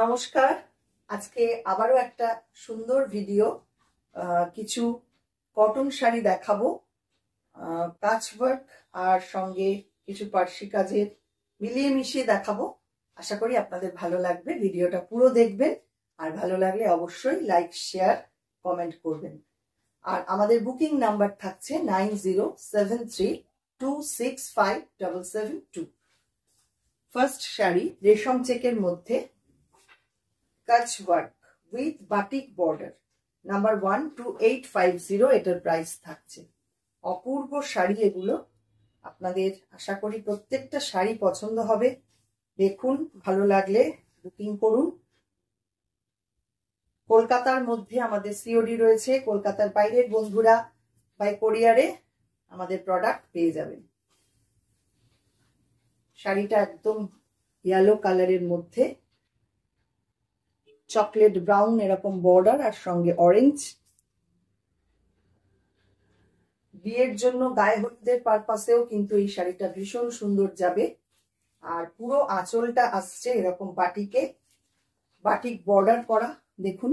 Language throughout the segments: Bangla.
নমস্কার। আজকে আবারও একটা সুন্দর ভিডিও, কিছু কটন শাড়ি দেখাবো। কাচওয়ার্ক আর সঙ্গে কিছু পার্সি কাজের মিলিয়ে মিশিয়ে দেখাবো। আশা করি আপনাদের ভালো লাগবে। ভিডিওটা পুরো দেখবেন, আর ভালো লাগলে অবশ্যই লাইক, শেয়ার, কমেন্ট করবেন। আর আমাদের বুকিং নাম্বার থাকছে 9073265772। ফার্স্ট শাড়ি রেশম চেকের মধ্যে কাচওয়ার্ক উইথ বাটিক বর্ডার, নাম্বার 12850। এটার প্রাইস থাকছে। অপূর্ব শাড়ি এগুলো, আপনাদের আশা করি প্রত্যেকটা শাড়ি পছন্দ হবে। দেখুন, ভালো লাগলে বুকিং করুন। কলকাতার মধ্যে আমাদের সিওডি রয়েছে। কলকাতার বাইরের বন্ধুরা বাই কোরিয়ারে আমাদের প্রোডাক্ট পেয়ে যাবেন। শাড়িটা একদম ইয়েলো কালারের মধ্যে চকলেট ব্রাউন এরকম বর্ডার, আর সঙ্গে অরেঞ্জ। বিয়ের জন্য, গায়ে হলুদের পারপাসেও কিন্তু এই শাড়িটা ভীষণ সুন্দর যাবে। আর পুরো আঁচলটা আসছে এরকম বাটিক বর্ডার করা, দেখুন।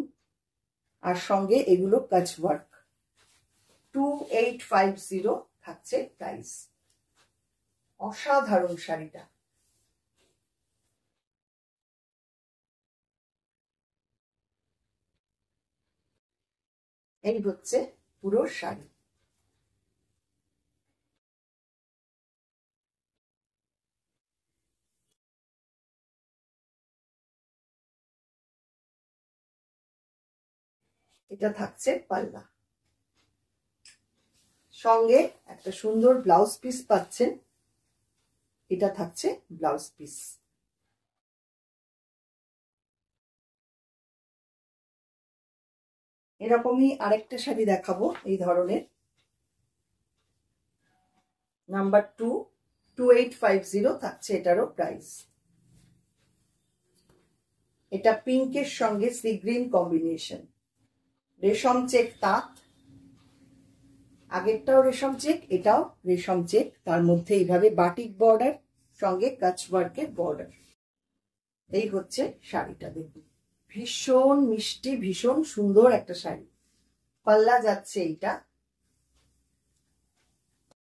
আর সঙ্গে এগুলো কাচওয়ার্ক। 2850 থাকছে প্রাইস। অসাধারণ শাড়িটা। এই হচ্ছে পুরো শাড়ি। এটা থাকছে পাল্লা, সঙ্গে একটা সুন্দর ব্লাউজ পিস পাচ্ছেন। এটা থাকছে ব্লাউজ পিস। এরকমই আরেকটা শাড়ি দেখাবো এই ধরনের, নাম্বার 2850 থাকছে এটারও প্রাইস। এটা পিঙ্কের সঙ্গে সি গ্রিন কম্বিনেশন, রেশম চেক তাঁত। আগেরটাও রেশম চেক, এটাও রেশম চেক, তার মধ্যে এইভাবে বাটিক বর্ডার, সঙ্গে কাচওয়ার্কের বর্ডার। এই হচ্ছে শাড়িটা, দেখুন ভীষণ মিষ্টি, ভীষণ সুন্দর একটা শাড়ি। পাল্লা যাচ্ছে এইটা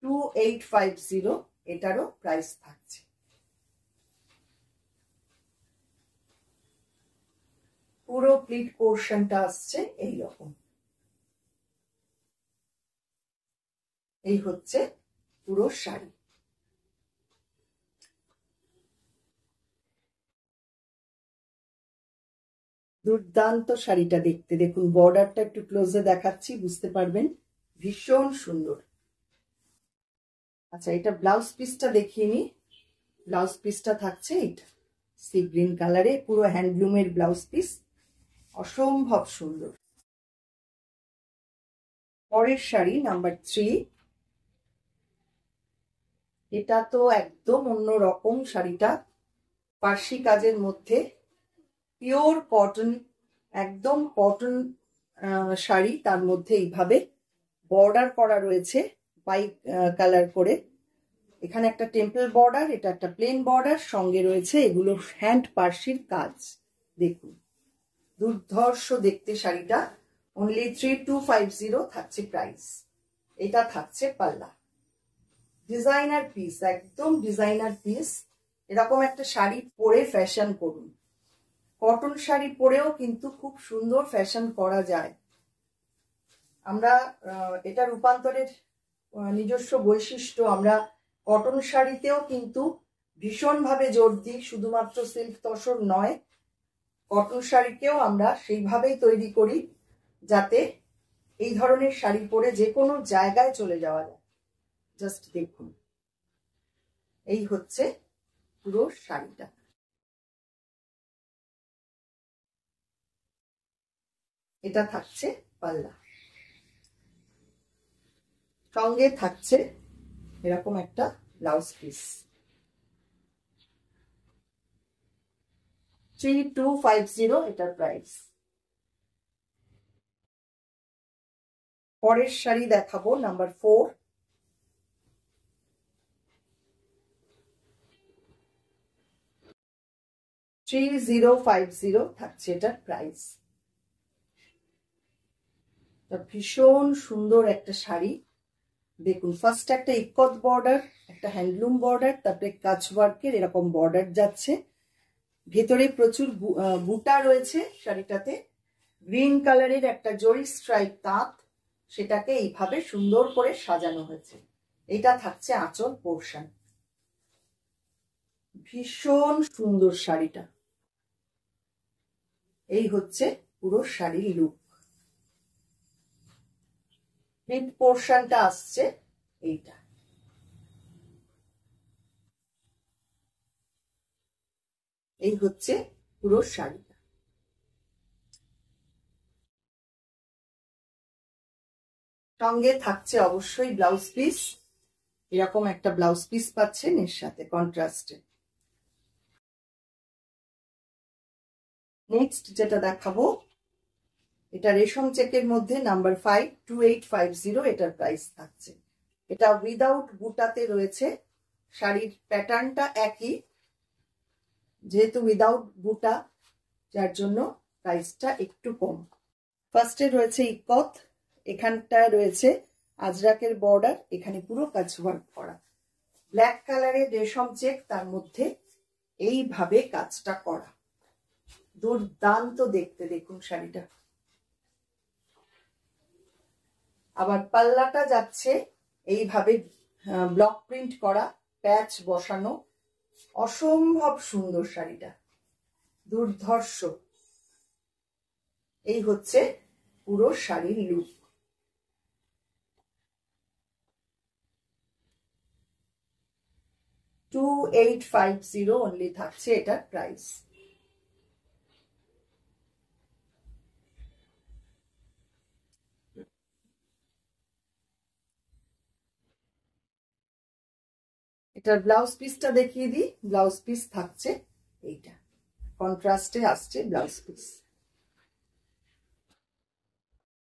2850, এটারও প্রাইস থাকছে। পুরো প্লিট পোর্শনটা আসছে এইরকম। এই হচ্ছে পুরো শাড়ি। দুর্দান্ত শাড়িটা দেখতে, দেখুন বর্ডারটা একটু ক্লোজে দেখাচ্ছি, বুঝতে পারবেন ভীষণ সুন্দর। আচ্ছা, এটা ব্লাউজ পিসটা দেখিয়ে নি। ব্লাউজ পিসটা থাকছে এটা সি গ্রিন কালারে, পুরো হ্যান্ডলুমের ব্লাউজ পিস, অসম্ভব সুন্দর। পরের শাড়ি নাম্বার 3। এটা তো একদম অন্য রকম শাড়িটা, পার্সি কাজের মধ্যে পিওর কটন, একদম কটন শাড়ি। তার মধ্যে এইভাবে বর্ডার করা রয়েছে বাই কালার করে। এখানে একটা টেম্পল বর্ডার, এটা একটা প্লেন বর্ডার, সঙ্গে রয়েছে এগুলো হ্যান্ড পার্সির কাজ। দেখুন দুর্ধর্ষ দেখতে শাড়িটা। অনলি 3250 থাকছে প্রাইস। এটা থাকছে পাল্লা। ডিজাইনার পিস, একদম ডিজাইনার পিস। এরকম একটা শাড়ি পরে ফ্যাশন করুন। কটন শাড়ি পরেও কিন্তু খুব সুন্দর ফ্যাশন করা যায়। আমরা এটা রূপান্তরের নিজস্ব বৈশিষ্ট্য। আমরা কটন শাড়িতেও কিন্তু ভীষণভাবে জোর দিই, শুধুমাত্র সিল্ক তসর নয়, কটন শাড়িকেও আমরা সেইভাবেই তৈরি করি যাতে এই ধরনের শাড়ি পরে যে কোনো জায়গায় চলে যাওয়া যায়। জাস্ট দেখুন, এই হচ্ছে পুরো শাড়িটা। এটা থাকছে পাল্লা, সঙ্গে থাকছে এরকম একটা ব্লাউজ পিস। 3250 এটার প্রাইস। পরের শাড়ি দেখাবো নাম্বার 4। 3050 থাকছে এটার প্রাইস। ভীষণ সুন্দর একটা শাড়ি। দেখুন, ফার্স্ট একটা ইকত বর্ডার, একটা হ্যান্ডলুম বর্ডার, তারপরে কাজ ওয়ার্কের এরকম বর্ডার যাচ্ছে, ভেতরে প্রচুর বুটা রয়েছে শাড়িটাতে। গ্রিন কালারের একটা জরি স্ট্রাইপ তাঁত, সেটাকে এইভাবে সুন্দর করে সাজানো হয়েছে। এটা থাকছে আঁচল পোর্শন। ভীষণ সুন্দর শাড়িটা। এই হচ্ছে পুরো শাড়ির লুক। মিড পোর্শনটা আসছে এইটা। এই হচ্ছে পুরো শাড়িটা। সঙ্গে থাকছে অবশ্যই ব্লাউজ পিস। এরকম একটা ব্লাউজ পিস পাচ্ছেন এর সাথে কন্ট্রাস্টে। নেক্সট যেটা দেখাবো, এটা রেশম চেকের মধ্যে নাম্বার 5, 2850 এটার প্রাইস থাকছে। এটা উইদাউট বুটাতে রয়েছে। শাড়ির প্যাটার্নটা একই, যেহেতু উইদাউট বুটা, যার জন্য প্রাইসটা একটু কম। ফার্স্টে রয়েছে ইকত, এখানটা রয়েছে আজরাকের বর্ডার, এখানে পুরো কাজ ওয়ার্ক করা। ব্ল্যাক কালারের রেশম চেক, তার মধ্যে এইভাবে কাজটা করা। দুর্দান্ত দেখতে। দেখুন শাড়িটা। আবার পাল্লাটা যাচ্ছে এইভাবে ব্লক প্রিন্ট করা, প্যাচ বসানো। অসম্ভব সুন্দর শাড়িটা, দুর্ধর্ষ। এই হচ্ছে পুরো শাড়ির লুক। $2850 অনলি থাকছে এটার প্রাইস। এটার ব্লাউজ পিসটা দেখিয়ে দিই। ব্লাউজ পিস থাকছে এইটা, কন্ট্রাস্টে আসছে ব্লাউজ পিস।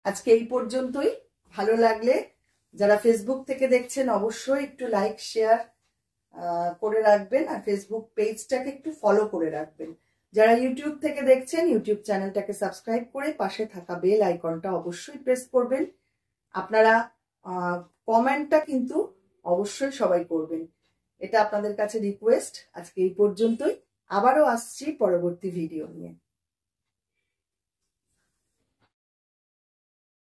আজকে এই পর্যন্তই। ভালো লাগলে যারা ফেসবুক থেকে দেখছেন অবশ্যই একটু লাইক শেয়ার করে রাখবেন, আর ফেসবুক পেজটাকে একটু ফলো করে রাখবেন। যারা ইউটিউব থেকে দেখছেন ইউটিউব চ্যানেলটাকে সাবস্ক্রাইব করে পাশে থাকা বেল আইকনটা অবশ্যই প্রেস করবেন। আপনারা কমেন্টটা কিন্তু অবশ্যই সবাই করবেন, এটা আপনাদের কাছে রিকোয়েস্ট। আজকে এই পর্যন্তই, আবারও আসছি পরবর্তী ভিডিও নিয়ে।